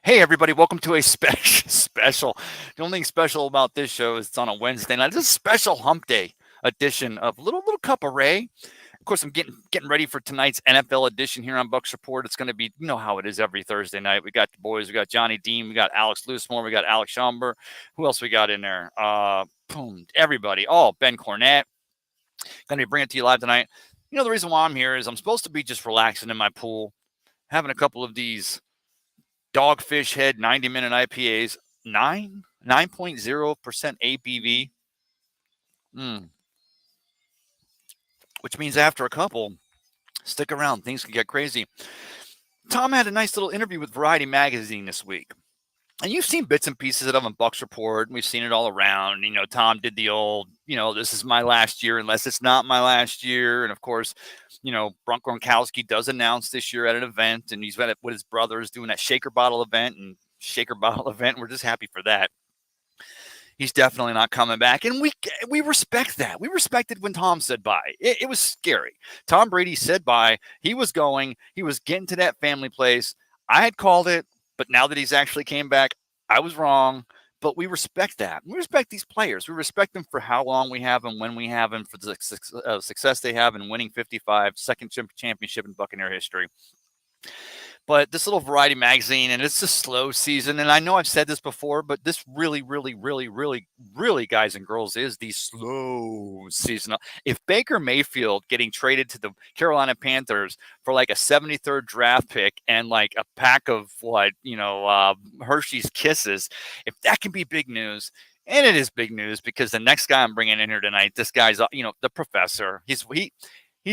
Hey everybody, welcome to a special. The only thing special about this show is it's on a Wednesday night. It's a special hump day edition of little cup of Ray. Of course, I'm getting ready for tonight's NFL edition here on Bucs Report. It's going to be, you know how it is every Thursday night. We got the boys, we got Johnny Dean, we got Alex Loosemore, we got Alex Schomburg. Who else we got in there? Boom, everybody. Oh, Ben Cornett. Going to be bringing it to you live tonight. You know the reason why I'm here is I'm supposed to be just relaxing in my pool, having a couple of these Dogfish Head 90-minute IPAs, 9.0% ABV, which means after a couple, stick around, things can get crazy. Tom had a nice little interview with Variety Magazine this week. And you've seen bits and pieces of it on Bucs Report, and we've seen it all around. You know, Tom did the old, this is my last year unless it's not my last year. And of course, Brunk Gronkowski does announce this year at an event, and he's with his brothers doing that shaker bottle event. We're just happy for that. He's definitely not coming back. And we respect that. We respected when Tom said bye. It was scary. Tom Brady said bye. He was getting to that family place. I had called it. But now that he's actually came back, I was wrong. But we respect that. We respect these players. We respect them for how long we have them, when we have them, for the success they have in winning 55, second championship in Buccaneer history. But this little Variety magazine, and it's a slow season. And I know I've said this before, but this really, guys and girls, is the slow season. If Baker Mayfield getting traded to the Carolina Panthers for like a 73rd draft pick and like a pack of Hershey's Kisses, if that can be big news. And it is big news because the next guy I'm bringing in here tonight, this guy's, the professor. He's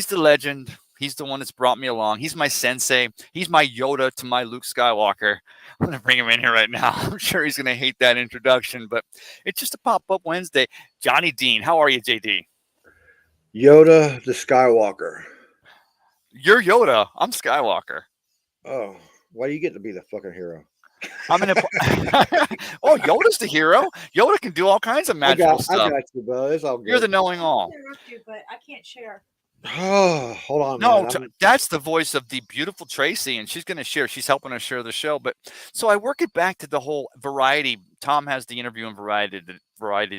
the legend. He's the one that's brought me along. He's my sensei. He's my Yoda to my Luke Skywalker. I'm going to bring him in here right now. I'm sure he's going to hate that introduction, but it's just a pop-up Wednesday. Johnny Dean, how are you, JD? Yoda the Skywalker. You're Yoda. I'm Skywalker. Oh, why do you get to be the fucking hero? I'm in Oh, Yoda's the hero. Yoda can do all kinds of magical stuff. I got you, bro. It's all good. You're the knowing all. I interrupt you, but I can't share. Oh, hold on. No, that's the voice of the beautiful Tracy, and she's going to share. She's helping us share the show. But so I work it back to the whole Variety. Tom has the interview in Variety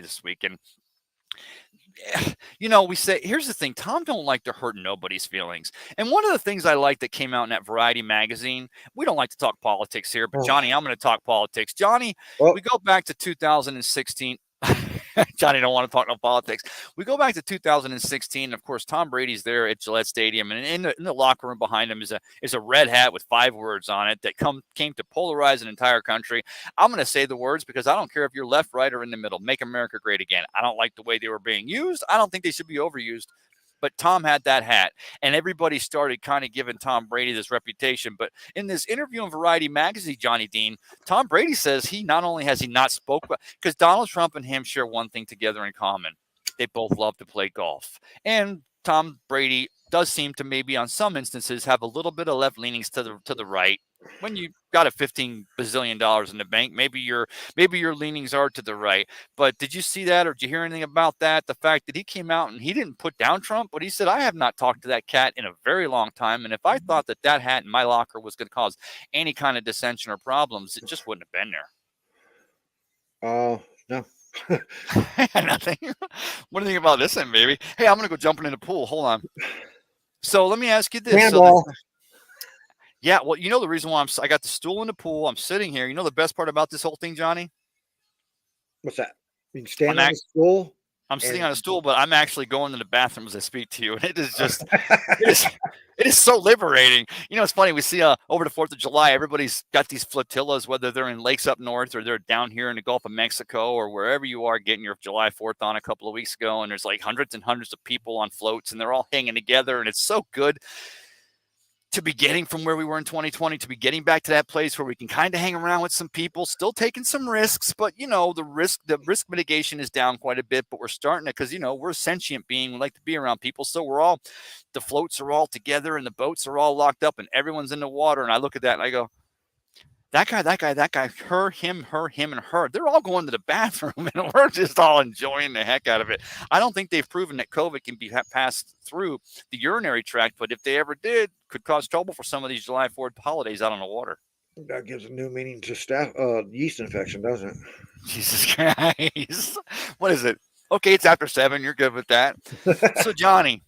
this week, and we say, here's the thing: Tom don't like to hurt nobody's feelings. And one of the things I like that came out in that Variety magazine, we don't like to talk politics here, but Johnny, I'm going to talk politics. Johnny, we go back to 2016. Johnny don't want to talk no politics. We go back to 2016. Of course, Tom Brady's there at Gillette Stadium, and in the locker room behind him is a red hat with 5 words on it that came to polarize an entire country. I'm going to say the words because I don't care if you're left, right, or in the middle. Make America great again. I don't like the way they were being used. I don't think they should be overused. But Tom had that hat, and everybody started kind of giving Tom Brady this reputation. But in this interview in Variety magazine, Johnny Dean, Tom Brady says he not only has he not spoke, because Donald Trump and him share one thing together in common. They both love to play golf. And Tom Brady does seem to maybe on some instances have a little bit of left leanings to the right. When you got a $15 bazillion in the bank, maybe your leanings are to the right. But did you see that, or did you hear anything about that? The fact that he came out and he didn't put down Trump, but he said, I have not talked to that cat in a very long time. And if I thought that hat in my locker was going to cause any kind of dissension or problems, it just wouldn't have been there. No. Nothing. What do you think about this then, baby? Hey, I'm going to go jumping in the pool. Hold on. So let me ask you this. Yeah, well, the reason why I got the stool in the pool. I'm sitting here. You know the best part about this whole thing, Johnny? What's that? You can stand on the stool? I'm sitting on a stool, but I'm actually going to the bathroom as I speak to you. And it is just, it is so liberating. It's funny. We see over the 4th of July, everybody's got these flotillas, whether they're in lakes up north or they're down here in the Gulf of Mexico or wherever you are getting your July 4th on a couple of weeks ago. And there's like hundreds and hundreds of people on floats and they're all hanging together. And it's so good to be getting from where we were in 2020 to be getting back to that place where we can kind of hang around with some people, still taking some risks, but the risk mitigation is down quite a bit, but we're starting to, because we're a sentient being. We like to be around people. So the floats are all together and the boats are all locked up and everyone's in the water. And I look at that and I go, that guy, her, him, and her, they're all going to the bathroom and we're just all enjoying the heck out of it. I don't think they've proven that COVID can be passed through the urinary tract, but if they ever did, could cause trouble for some of these July 4th holidays out on the water. That gives a new meaning to yeast infection, doesn't it? Jesus Christ. What is it? Okay, it's after 7. You're good with that. So, Johnny,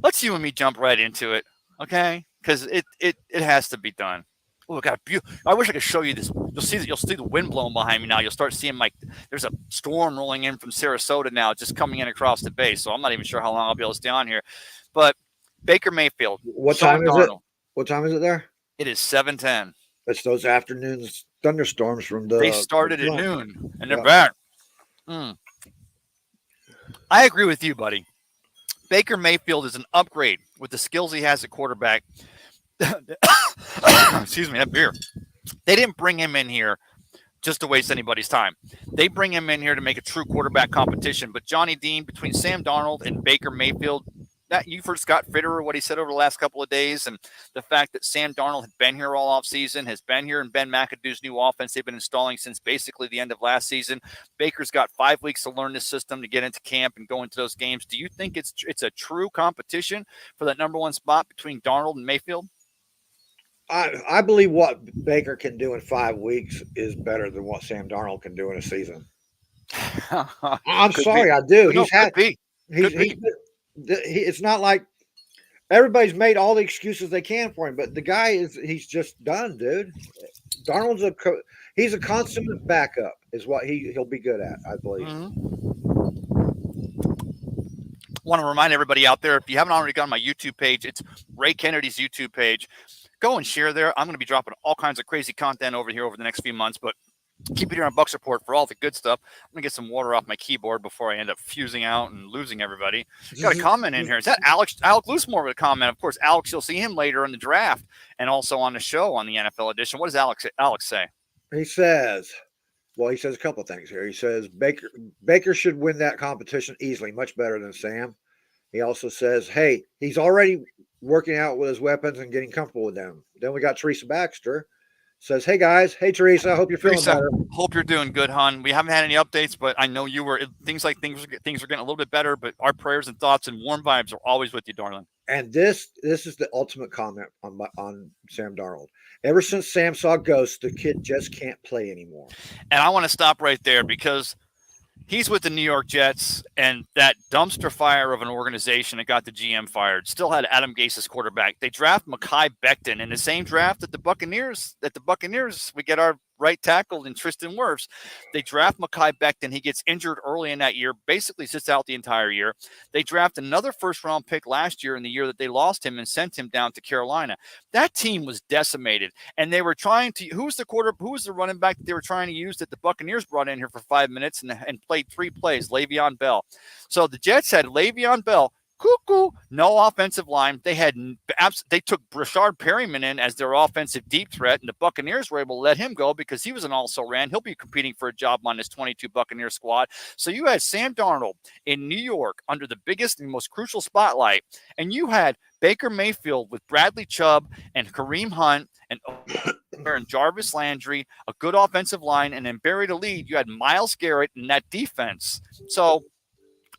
let's you and me jump right into it, okay? Because it has to be done. Oh, God, I wish I could show you this. You'll see the wind blowing behind me now. You'll start seeing there's a storm rolling in from Sarasota now, just coming in across the bay. So I'm not even sure how long I'll be able to stay on here. But Baker Mayfield, What Sam time is Darnold. it? What time is it there? It is 7:10. It's those afternoons thunderstorms from the. They started at noon, and they're Yeah. back. I agree with you, buddy. Baker Mayfield is an upgrade with the skills he has at quarterback. Excuse me, that beer. They didn't bring him in here just to waste anybody's time. They bring him in here to make a true quarterback competition. But Johnny Dean, between Sam Darnold and Baker Mayfield, that you've heard Scott Fitterer, what he said over the last couple of days, and the fact that Sam Darnold had been here all offseason, has been here in Ben McAdoo's new offense they've been installing since basically the end of last season. Baker's got 5 weeks to learn this system to get into camp and go into those games. Do you think it's a true competition for that number one spot between Darnold and Mayfield? I believe what Baker can do in 5 weeks is better than what Sam Darnold can do in a season. I'm sorry, I do. It's not like everybody's made all the excuses they can for him, but the guy he's just done, dude. Darnold's he's a consummate backup is what he'll be good at, I believe. Want to remind everybody out there, if you haven't already gone to my YouTube page, it's Ray Kennedy's YouTube page. Go and share there. I'm going to be dropping all kinds of crazy content over here over the next few months, but keep it here on Bucs Report for all the good stuff. I'm going to get some water off my keyboard before I end up fusing out and losing everybody. Got a comment in here. Is that Alec Loosemore with a comment? Of course, Alex, you'll see him later in the draft and also on the show on the NFL edition. What does Alex say? He says a couple of things here. He says Baker should win that competition easily, much better than Sam. He also says, hey, he's already working out with his weapons and getting comfortable with them. Then we got Teresa Baxter. Says, hey, guys. Hey, Teresa. I hope you're feeling better. Hope you're doing good, hon. We haven't had any updates, but I know you were. Things are getting a little bit better, but our prayers and thoughts and warm vibes are always with you, darling. And this is the ultimate comment on Sam Darnold. Ever since Sam saw ghosts, the kid just can't play anymore. And I want to stop right there because he's with the New York Jets, and that dumpster fire of an organization that got the GM fired still had Adam Gase as quarterback. They draft Mekhi Becton in the same draft that the Buccaneers. We get our right tackle in Tristan Wirfs. They draft Mekhi Becton. He gets injured early in that year, basically sits out the entire year. They draft another first-round pick last year in the year that they lost him and sent him down to Carolina. That team was decimated, and they were trying to – who was the running back that they were trying to use that the Buccaneers brought in here for 5 minutes and played 3 plays? Le'Veon Bell. So the Jets had Le'Veon Bell, cuckoo, no offensive line. They took Brashard Perryman in as their offensive deep threat, and the Buccaneers were able to let him go because he was an also-ran. He'll be competing for a job on this 22 Buccaneer squad. So you had Sam Darnold in New York under the biggest and most crucial spotlight, and you had Baker Mayfield with Bradley Chubb and Kareem Hunt and Jarvis Landry, a good offensive line, and then buried a lead. You had Myles Garrett in that defense. So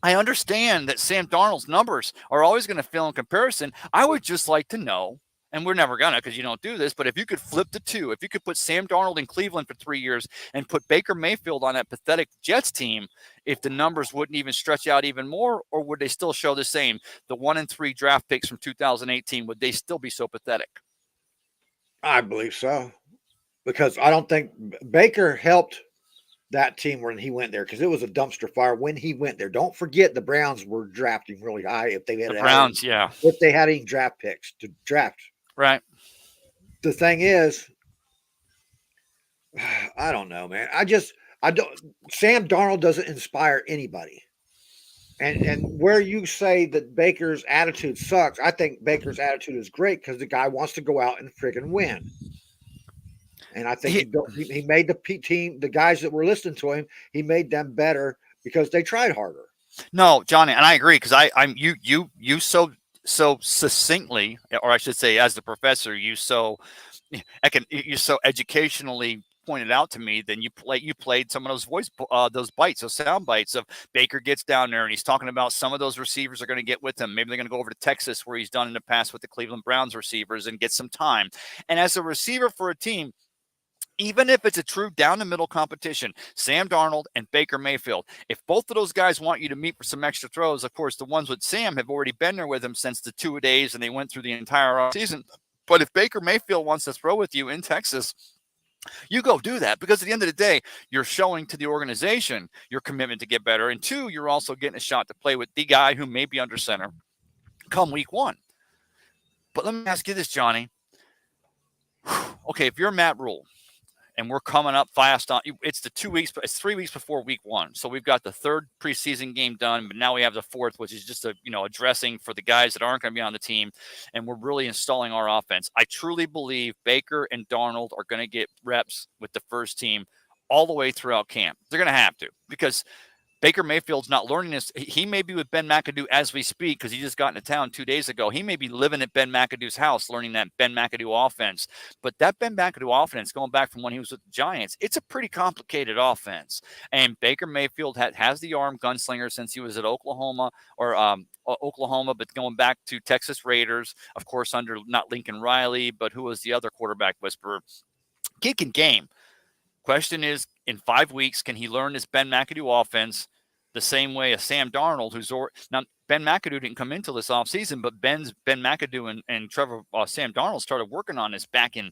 I understand that Sam Darnold's numbers are always going to fail in comparison. I would just like to know, and we're never going to because you don't do this, but if you could flip the two, if you could put Sam Darnold in Cleveland for 3 years and put Baker Mayfield on that pathetic Jets team, if the numbers wouldn't even stretch out even more, or would they still show the same? The 1 and 3 draft picks from 2018, would they still be so pathetic? I believe so, because I don't think Baker helped that team when he went there, because it was a dumpster fire when he went there. Don't forget the Browns were drafting really high if they had if they had any draft picks to draft. Right. The thing is, I don't know, man. Sam Darnold doesn't inspire anybody. And where you say that Baker's attitude sucks, I think Baker's attitude is great because the guy wants to go out and friggin' win. And I think he made the team, the guys that were listening to him, he made them better because they tried harder. No, Johnny, and I agree because you so succinctly, or I should say, as the professor, you so educationally pointed out to me. Then you played some of those sound bites of Baker gets down there and he's talking about some of those receivers are going to get with him. Maybe they're going to go over to Texas where he's done in the past with the Cleveland Browns receivers and get some time. And as a receiver for a team, Even if it's a true down the middle competition, Sam Darnold and Baker Mayfield, if both of those guys want you to meet for some extra throws, of course, the ones with Sam have already been there with him since the 2 days and they went through the entire season. But if Baker Mayfield wants to throw with you in Texas, you go do that, because at the end of the day, you're showing to the organization your commitment to get better. And 2, you're also getting a shot to play with the guy who may be under center come week 1. But let me ask you this, Johnny. Okay, if you're Matt Rule, and we're coming up fast on it's 3 weeks before week 1. So we've got the 3rd preseason game done, but now we have the 4th, which is just a dressing for the guys that aren't going to be on the team. And we're really installing our offense. I truly believe Baker and Darnold are going to get reps with the first team all the way throughout camp. They're going to have to, because Baker Mayfield's not learning this. He may be with Ben McAdoo as we speak, because he just got into town 2 days ago. He may be living at Ben McAdoo's house learning that Ben McAdoo offense. But that Ben McAdoo offense, going back from when he was with the Giants, it's a pretty complicated offense. And Baker Mayfield has the arm gunslinger since he was at Oklahoma, but going back to Texas Raiders, of course, under not Lincoln Riley, but who was the other quarterback whisperer? Kid can game. Question is, in 5 weeks, can he learn this Ben McAdoo offense the same way as Sam Darnold, now Ben McAdoo didn't come into this offseason, but Ben McAdoo and Sam Darnold started working on this back in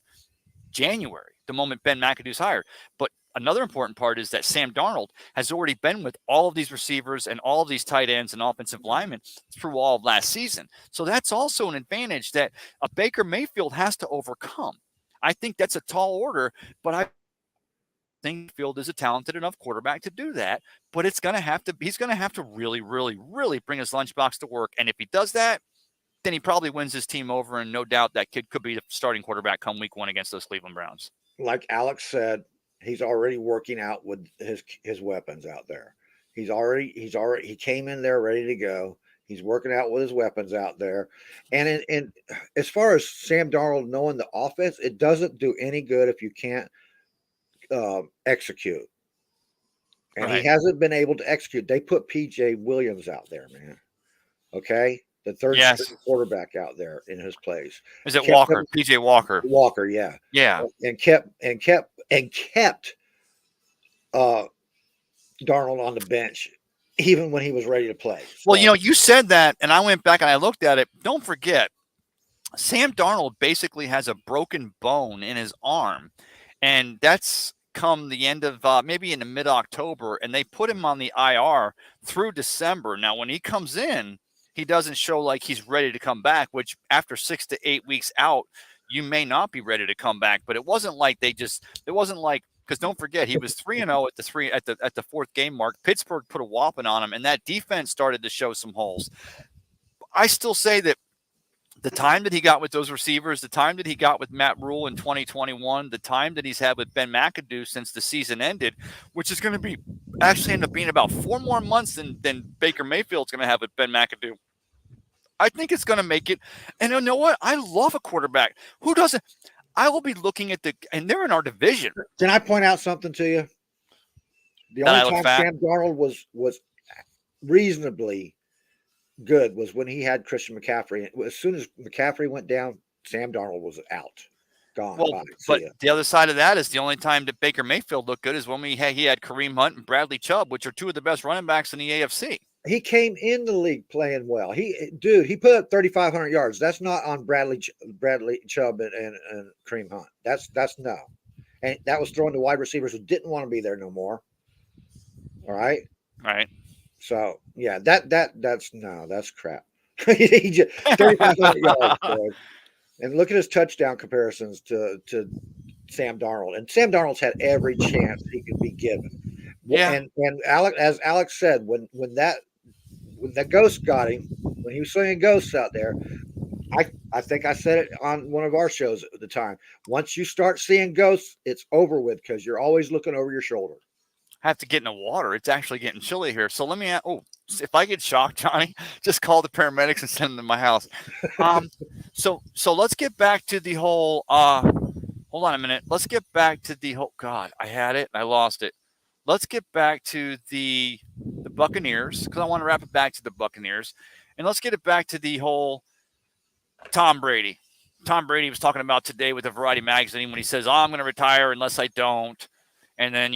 January, the moment Ben McAdoo's hired. But another important part is that Sam Darnold has already been with all of these receivers and all of these tight ends and offensive linemen through all of last season. So that's also an advantage that a Baker Mayfield has to overcome. I think that's a tall order, but I think Field is a talented enough quarterback to do that, but he's going to have to really, really, really bring his lunchbox to work. And if he does that, then he probably wins his team over. And no doubt that kid could be the starting quarterback come week 1 against those Cleveland Browns. Like Alex said, he's already working out with his weapons out there. He came in there ready to go. He's working out with his weapons out there. And as far as Sam Darnold knowing the offense, it doesn't do any good if you can't execute. And Right. he hasn't been able to execute. They put PJ Williams out there, man. Okay. The third string quarterback out there in his place. Is it Walker? PJ Walker. Walker, yeah. Yeah. And kept Darnold on the bench even when he was ready to play. So, well, you said that, and I went back and I looked at it. Don't forget, Sam Darnold basically has a broken bone in his arm, and that's come the end of maybe in the mid-October, and they put him on the IR through December. Now, when he comes in, he doesn't show like he's ready to come back, which after 6 to 8 weeks out, you may not be ready to come back. But it wasn't like because don't forget, he was 3-0 at the 4th game mark. Pittsburgh put a whopping on him, and that defense started to show some holes. I still say that the time that he got with those receivers, the time that he got with Matt Rule in 2021, the time that he's had with Ben McAdoo since the season ended, which is going to be actually end up being about 4 more months than Baker Mayfield's going to have with Ben McAdoo. I think it's going to make it. And you know what? I love a quarterback. Who doesn't? I will be looking at and they're in our division. Can I point out something to you? The only time Sam Darnold was reasonably good was when he had Christian McCaffrey. As soon as McCaffrey went down, Sam Darnold was out. Gone. Well, but the other side of that is the only time that Baker Mayfield looked good is when he had Kareem Hunt and Bradley Chubb, which are 2 of the best running backs in the AFC. He came in the league playing well. He put up 3,500 yards. That's not on Bradley Chubb and Kareem Hunt. That's no. And that was thrown to wide receivers who didn't want to be there no more. All right. Right. So yeah, that's crap. He just 3,500 yards, boy. And look at his touchdown comparisons to Sam Darnold. And Sam Darnold's had every chance he could be given. Yeah. And as Alex said, when the ghost got him, when he was swinging ghosts out there, I think I said it on one of our shows at the time. Once you start seeing ghosts, it's over with because you're always looking over your shoulder. I have to get in the water. It's actually getting chilly here. So let me ask, if I get shocked, Johnny, just call the paramedics and send them to my house. So let's get back to the whole hold on a minute. Let's get back to the whole God, I had it and I lost it. Let's get back to the Buccaneers, because I want to wrap it back to the Buccaneers. And let's get it back to the whole Tom Brady. Tom Brady was talking about today with a Variety magazine when he says, "Oh, I'm going to retire unless I don't," and then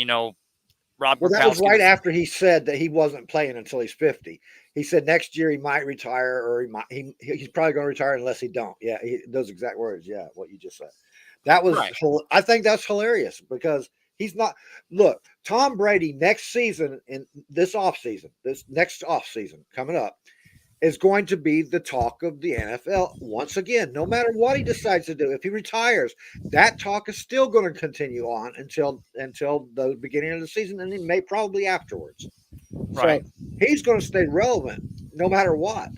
Rob Well, that was Gronkowski right after he said that he wasn't playing until he's 50. He said next year he might retire, or he's probably going to retire unless he don't. Yeah, those exact words. Yeah, what you just said. That was, right. I think that's hilarious because he's not. Look, Tom Brady next season, in this next off season coming up, is going to be the talk of the NFL once again. No matter what he decides to do, if he retires, that talk is still going to continue on until the beginning of the season, and may probably afterwards. Right. So he's going to stay relevant no matter what.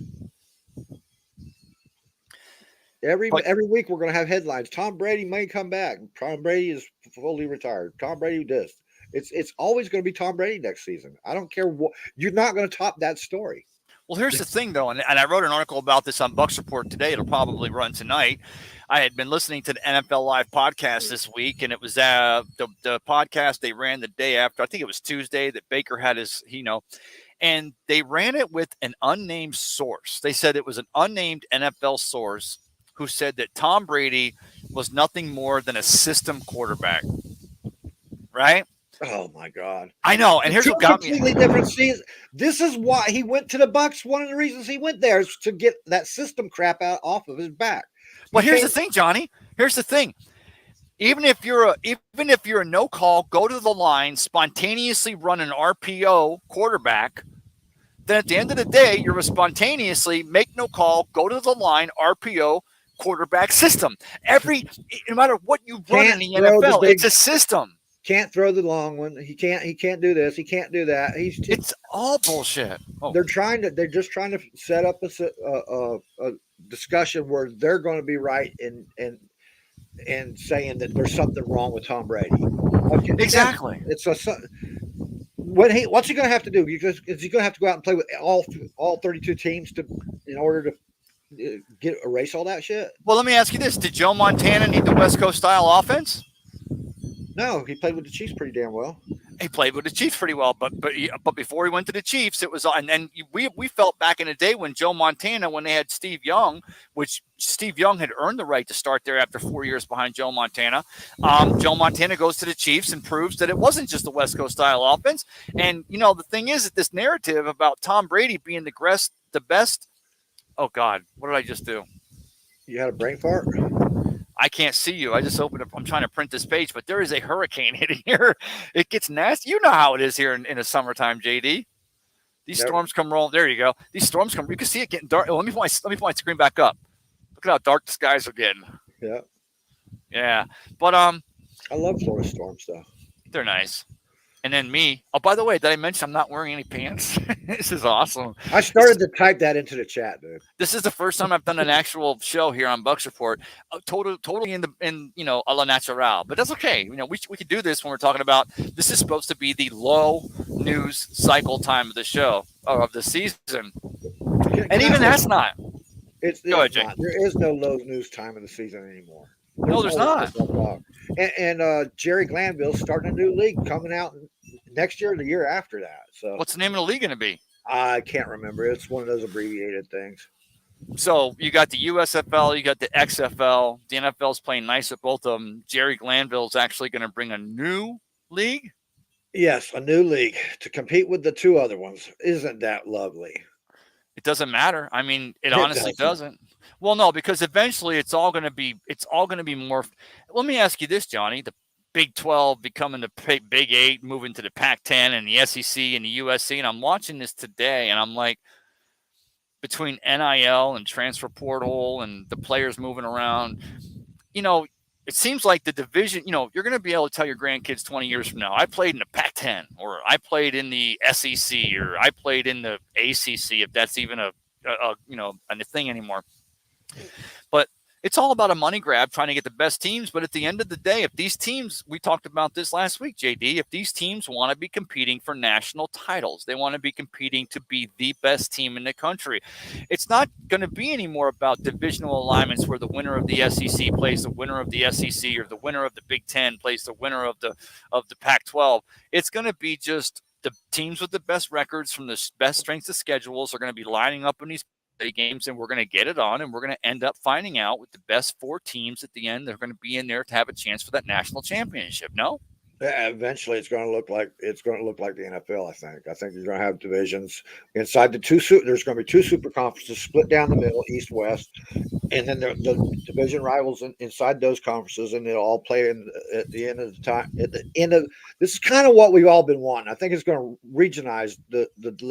Every week we're going to have headlines. Tom Brady may come back. Tom Brady is fully retired. Tom Brady this. It's always going to be Tom Brady next season. I don't care what. You're not going to top that story. Well, here's the thing, though, and I wrote an article about this on Bucs Report today. It'll probably run tonight. I had been listening to the NFL Live podcast this week, and it was the podcast they ran the day after. I think it was Tuesday that Baker had his, and they ran it with an unnamed source. They said it was an unnamed NFL source who said that Tom Brady was nothing more than a system quarterback, right? Oh my God! I know, and here's what got me. Completely different season. This is why he went to the Bucs. One of the reasons he went there is to get that system crap out off of his back. But here's the thing, Johnny. Here's the thing. Even if you're a no call, go to the line, spontaneously run an RPO quarterback. Then at the end of the day, you're a spontaneously make no call, go to the line, RPO quarterback system. No matter what you run in the NFL, it's a system. Can't throw the long one. He can't do this. He can't do that. It's all bullshit. Oh. They're just trying to set up a discussion where they're going to be right and saying that there's something wrong with Tom Brady. Okay, exactly. What's he going to have to do? Is he going to have to go out and play with all 32 teams in order to erase all that shit? Well, let me ask you this: did Joe Montana need the West Coast style offense? No, he played with the Chiefs pretty damn well. He played with the Chiefs pretty well, but before he went to the Chiefs, it was and we felt back in the day when Joe Montana, when they had Steve Young, which Steve Young had earned the right to start there after 4 years behind Joe Montana. Joe Montana goes to the Chiefs and proves that it wasn't just the West Coast style offense. And the thing is that this narrative about Tom Brady being the best. Oh God, what did I just do? You had a brain fart? I can't see you. I just opened up. I'm trying to print this page, but there is a hurricane hitting here. It gets nasty. You know how it is here in the summertime, JD. These storms come rolling. There you go. These storms come. You can see it getting dark. Let me put my screen back up. Look at how dark the skies are getting. Yeah. Yeah. But I love Florida storms though. They're nice. And then me. Oh, by the way, did I mention I'm not wearing any pants? This is awesome. I started to type that into the chat, dude. This is the first time I've done an actual show here on Bucs Report, totally in a la natural. But that's okay. We could do this when we're talking about. This is supposed to be the low news cycle time of the show or of the season, and even that's not. It's not. There is no low news time of the season anymore. There's not. And Jerry Glanville's starting a new league coming out next year or the year after that. So what's the name of the league going to be? I can't remember. It's one of those abbreviated things. So you got the USFL, you got the XFL. The NFL's playing nice at both of them. Jerry Glanville's actually going to bring a new league? Yes, a new league to compete with the two other ones. Isn't that lovely? It doesn't matter. I mean, it honestly doesn't. Well, no, because eventually it's all going to be more. Let me ask you this, Johnny. The Big 12 becoming the Big 8, moving to the Pac-10 and the SEC and the USC. And I'm watching this today, and I'm like, between NIL and transfer portal and the players moving around, it seems like the division, you're going to be able to tell your grandkids 20 years from now, I played in the Pac-10 or I played in the SEC or I played in the ACC, if that's even a thing anymore. But it's all about a money grab, trying to get the best teams. But at the end of the day, if these teams, we talked about this last week, JD, if these teams want to be competing for national titles, they want to be competing to be the best team in the country. It's not going to be anymore about divisional alignments where the winner of the SEC plays the winner of the SEC or the winner of the Big 10 plays the winner of the Pac-12. It's going to be just the teams with the best records from the best strengths of schedules are going to be lining up in these games, and we're going to get it on, and we're going to end up finding out with the best 4 teams at the end. They're going to be in there to have a chance for that national championship. No? Yeah, eventually, it's going to look like the NFL. I think you're going to have divisions inside the two. There's going to be 2 super conferences split down the middle, East West, and then the division rivals inside those conferences, and they'll all play at the end of the time. At the end of this is kind of what we've all been wanting. I think it's going to regionalize the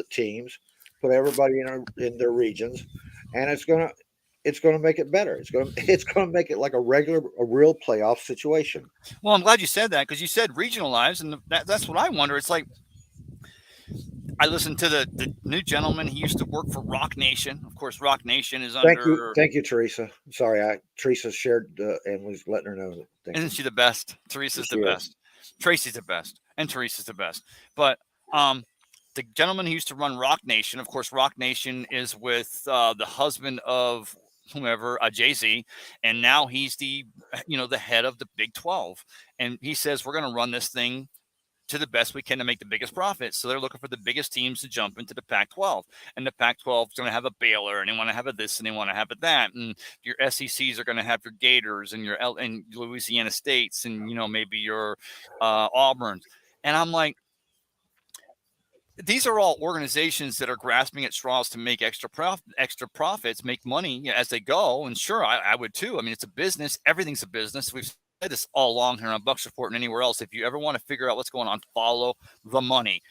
teams, put everybody in their regions, and it's going to make it better. It's going to make it like a real playoff situation. Well, I'm glad you said that, because you said regionalized, and that's what I wonder. It's like, I listened to the new gentleman. He used to work for Rock Nation. Of course, Rock Nation is under. Thank you, Teresa. Sorry, Teresa shared and was letting her know. Isn't she the best? Teresa's the best. Tracy's the best, and Teresa's the best. But the gentleman who used to run Rock Nation, of course, Rock Nation is with the husband of whomever, Jay-Z, and now he's the head of the Big 12. And he says, we're going to run this thing to the best we can to make the biggest profits. So they're looking for the biggest teams to jump into the Pac-12. And the Pac-12 is going to have a Baylor, and they want to have a this, and they want to have a that. And your SECs are going to have your Gators and your and Louisiana States, and maybe your Auburns. And I'm like, these are all organizations that are grasping at straws to make extra profits, make money as they go. And sure, I would too. I mean, it's a business. Everything's a business. We've said this all along here on Bucs Report and anywhere else. If you ever want to figure out what's going on, follow the money.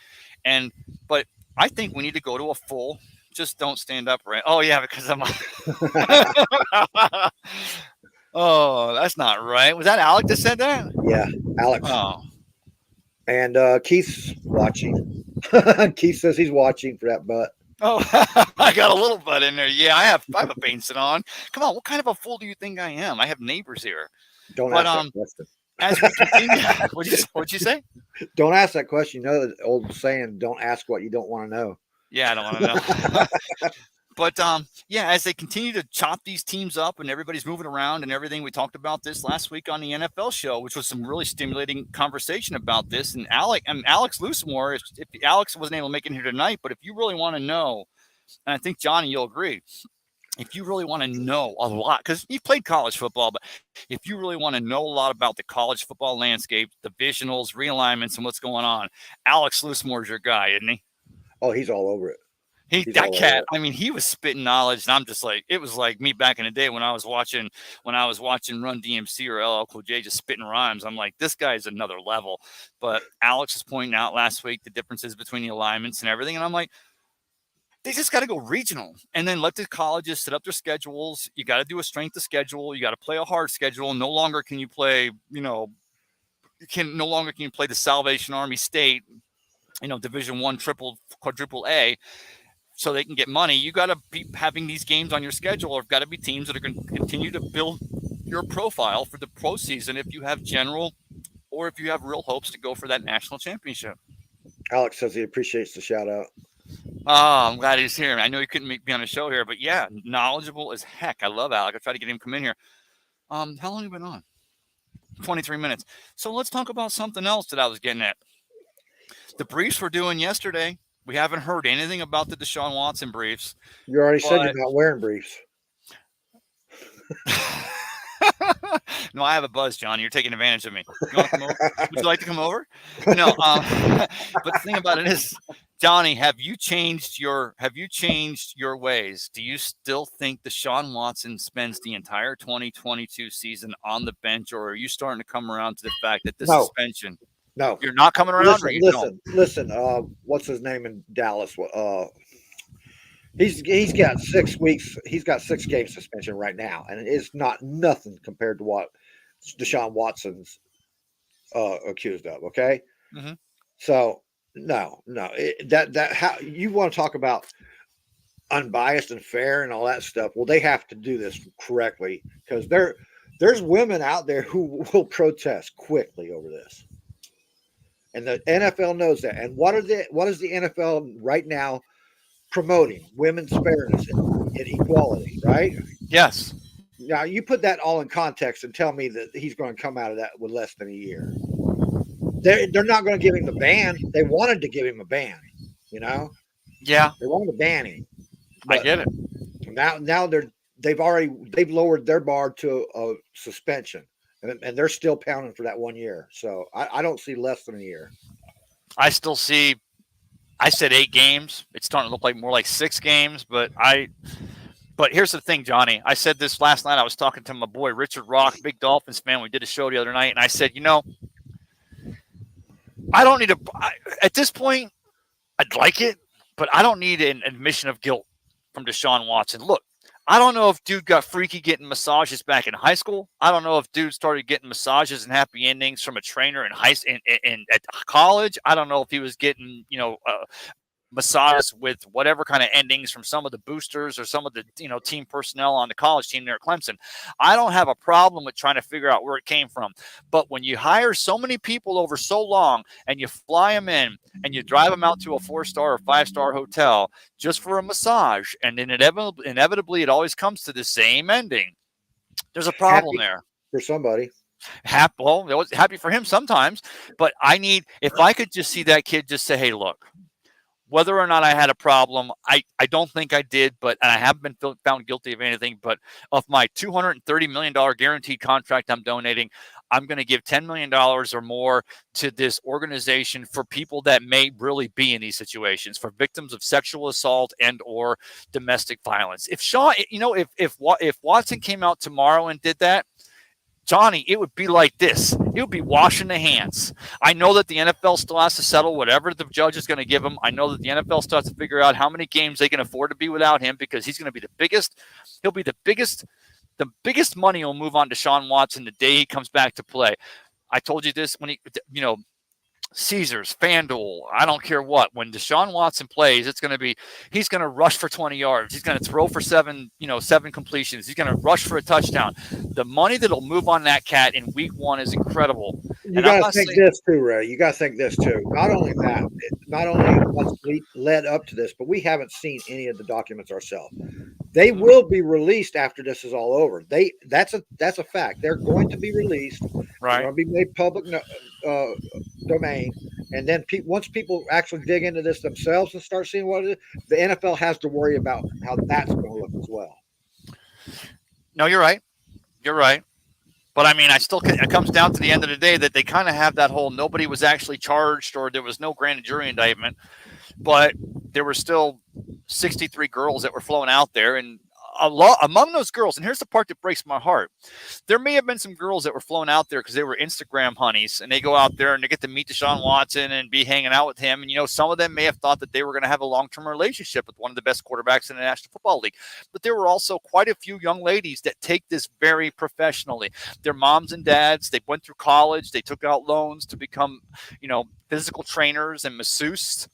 But I think we need to go to a full. Just don't stand up, right? Oh yeah, because I'm. Oh, that's not right. Was that Alec that said that? Yeah, Alex. Oh. And Keith's watching. Keith says he's watching for that butt. Oh, I got a little butt in there. Yeah, I have a paint on. Come on, what kind of a fool do you think I am? I have neighbors here. Don't ask that question. As we continue, what'd you say? Don't ask that question. You know the old saying, don't ask what you don't want to know. Yeah, I don't want to know. But as they continue to chop these teams up and everybody's moving around and everything, we talked about this last week on the NFL show, which was some really stimulating conversation about this. And Alex Loosemore, if Alex wasn't able to make it here tonight, but if you really want to know, and I think Johnny, you'll agree, if you really want to know a lot, because you played college football, but if you really want to know a lot about the college football landscape, divisionals, realignments, and what's going on, Alex Loosemore is your guy, isn't he? Oh, he's all over it. That cat, I mean, he was spitting knowledge, and I'm just like, it was like me back in the day when I was watching Run DMC or LL Cool J just spitting rhymes. I'm like, this guy is another level. But Alex was pointing out last week the differences between the alignments and everything, and I'm like, they just got to go regional and then let the colleges set up their schedules. You got to do a strength of schedule. You got to play a hard schedule. No longer can you play, no longer can you play the Salvation Army State, Division I, quadruple A. So they can get money. You got to be having these games on your schedule, or got to be teams that are going to continue to build your profile for the postseason if you have general or if you have real hopes to go for that national championship. Alex says he appreciates the shout out. Oh, I'm glad he's here. I know he couldn't be on the show here, but yeah, knowledgeable as heck. I love Alec. I tried to get him to come in here. How long have you been on? 23 minutes. So let's talk about something else that I was getting at. The briefs we're doing yesterday. We haven't heard anything about the Deshaun Watson briefs. You already said you're not wearing briefs. No, I have a buzz, John. You're taking advantage of me. Would you like to come over? No. But the thing about it is, Johnny, have you changed your ways? Do you still think Deshaun Watson spends the entire 2022 season on the bench, or are you starting to come around to the fact that the suspension? No, you're not coming around. Listen. What's his name in Dallas? He's got 6 weeks. He's got 6 game suspension right now, and it's not nothing compared to what Deshaun Watson's accused of. Okay, so no, that how you want to talk about unbiased and fair and all that stuff? Well, they have to do this correctly because there's women out there who will protest quickly over this. And the NFL knows that. And what is the NFL right now promoting? Women's fairness and equality, right? Yes. Now you put that all in context and tell me that he's going to come out of that with less than a year. They're not going to give him the ban. They wanted to give him a ban, Yeah. They wanted to ban him. I get it. Now they've lowered their bar to a suspension, and they're still pounding for that 1 year. So I don't see less than a year. I still see. I said 8 games. It's starting to look like more like 6 games, but here's the thing, Johnny. I said this last night. I was talking to my boy Richard Rock, big Dolphins fan. We did a show the other night, and I said, I don't need at this point, I'd like it, but I don't need an admission of guilt from Deshaun Watson. Look, I don't know if dude got freaky getting massages back in high school. I don't know if dude started getting massages and happy endings from a trainer in at college. I don't know if he was getting, massages with whatever kind of endings from some of the boosters or some of the team personnel on the college team there at Clemson. I don't have a problem with trying to figure out where it came from. But when you hire so many people over so long and you fly them in and you drive them out to a 4-star or 5-star hotel just for a massage, and then inevitably it always comes to the same ending, there's a problem there for somebody. Happy for him sometimes, but if I could just see that kid just say, hey, look, whether or not I had a problem, I don't think I did, and I haven't been found guilty of anything, but of my $230 million guaranteed contract I'm donating, I'm going to give $10 million or more to this organization for people that may really be in these situations, for victims of sexual assault and or domestic violence. If if Watson came out tomorrow and did that, Johnny, it would be like this. It would be washing the hands. I know that the NFL still has to settle whatever the judge is going to give him. I know that the NFL still has to figure out how many games they can afford to be without him, because he's going to be the biggest. He'll be the biggest money will move on to Deshaun Watson the day he comes back to play. I told you this when Caesars, FanDuel, I don't care what. When Deshaun Watson plays, he's going to rush for 20 yards. He's going to throw for 7 completions. He's going to rush for a touchdown. The money that'll move on that cat in week 1 is incredible. You got to think this too, Ray. You got to think this too. Not only what's led up to this, but we haven't seen any of the documents ourselves. They will be released after this is all over. That's a fact. They're going to be released. Right. They're going to be made public domain. And then once people actually dig into this themselves and start seeing what it is, the NFL has to worry about how that's going to look as well. No, you're right. You're right. But I mean, it comes down to the end of the day that they kind of have that whole nobody was actually charged or there was no grand jury indictment, but there were still 63 girls that were flown out there, and among those girls, and here's the part that breaks my heart, there may have been some girls that were flown out there because they were Instagram honeys, and they go out there and they get to meet Deshaun Watson and be hanging out with him, and some of them may have thought that they were going to have a long-term relationship with one of the best quarterbacks in the National Football League. But there were also quite a few young ladies that take this very professionally. Their moms and dads, they went through college, they took out loans to become physical trainers and masseuses.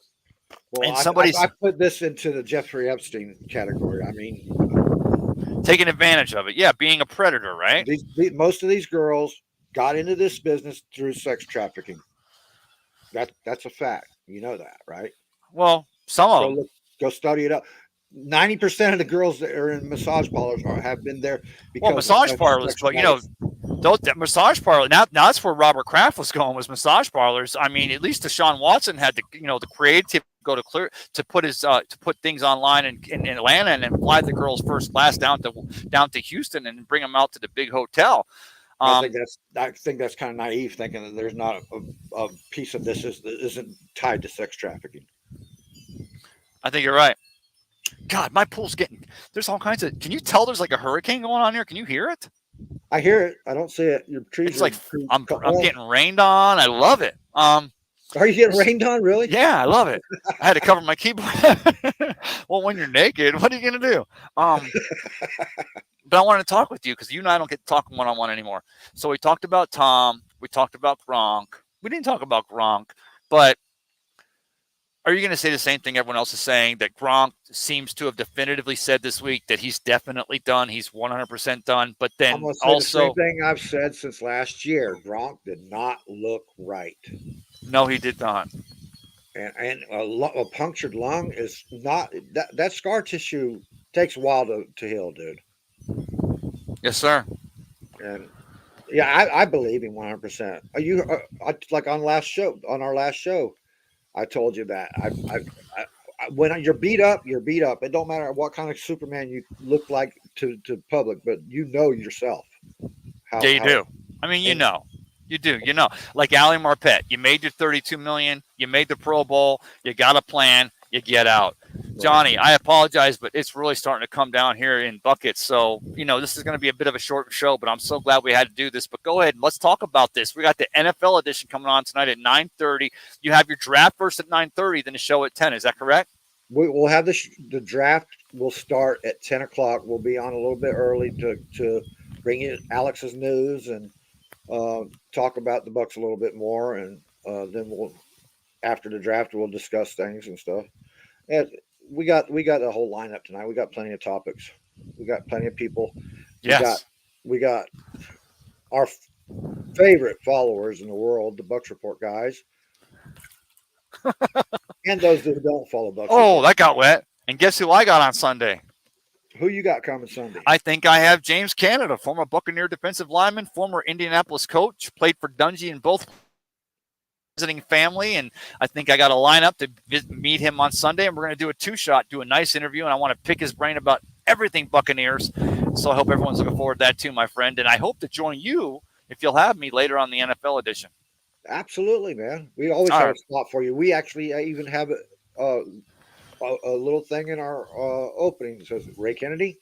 Well, I put this into the Jeffrey Epstein category. I mean, taking advantage of it. Yeah, being a predator, right? Most of these girls got into this business through sex trafficking. That's a fact. You know that, right? Well, some of them. Go study it up. 90% of the girls that are in massage parlors have been there because massage parlors, but massage parlor. Now that's where Robert Kraft was going, was massage parlors. I mean, at least Deshaun Watson had the creative go to put things online in Atlanta and then fly the girls first class down to Houston and bring them out to the big hotel. I think that's kind of naive, thinking that there's not a piece of this isn't tied to sex trafficking. I think you're right. God, my pool's there's all kinds of, can you tell there's like a hurricane going on here? Can you hear it? I hear it. I don't see it. Your trees it's like, I'm getting rained on. I love it. Are you getting rained on? Really? Yeah, I love it. I had to cover my keyboard. Well, when you're naked, what are you going to do? But I wanted to talk with you because you and I don't get to talk one-on-one anymore. So we talked about Tom. We talked about Gronk. We didn't talk about Gronk, but are you going to say the same thing everyone else is saying, that Gronk seems to have definitively said this week that he's definitely done, he's 100% done, but then also the same thing I've said since last year. Gronk did not look right. No, he did not. And a punctured lung is not that scar tissue takes a while to heal, dude. Yes, sir. And yeah, I believe him 100%. Like on our last show, I told you that when you're beat up, you're beat up. It don't matter what kind of Superman you look like to public, but you know yourself. Yeah, you do. I mean, you do. Like Ali Marpet, you made your $32 million. You made the Pro Bowl. You got a plan. You get out. Johnny, I apologize, but it's really starting to come down here in buckets. So, this is going to be a bit of a short show, but I'm so glad we had to do this. But go ahead and let's talk about this. We got the NFL edition coming on tonight at 9:30. You have your draft first at 9:30, then the show at 10. Is that correct? We'll have the draft will start at 10 o'clock. We'll be on a little bit early to bring in Alex's news and talk about the Bucs a little bit more. And then after the draft, we'll discuss things and stuff. And we got a whole lineup tonight. We got plenty of topics. We got plenty of people. Yes. We got our favorite followers in the world, the Bucs Report guys. And those that don't follow Bucs. Oh, that got wet. And guess who I got on Sunday? Who you got coming Sunday? I think I have James Canada, former Buccaneer defensive lineman, former Indianapolis coach, played for Dungy in both visiting family, and I think I got a lineup to meet him on Sunday, and we're going to do a two-shot, do a nice interview, and I want to pick his brain about everything Buccaneers. So I hope everyone's looking forward to that too, my friend, and I hope to join you if you'll have me later on the NFL edition. Absolutely, man. We always have a spot for you. We actually even have a little thing in our opening that says Ray Kennedy, ?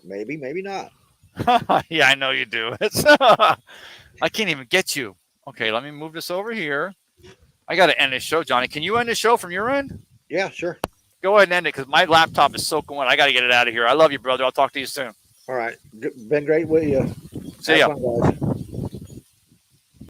Maybe, maybe not. Yeah, I know you do. I can't even get you. Okay, let me move this over here. I got to end this show, Johnny. Can you end the show from your end? Yeah, sure. Go ahead and end it because my laptop is soaking wet. I got to get it out of here. I love you, brother. I'll talk to you soon. All right. Been great with you. See ya. Have fun, guys.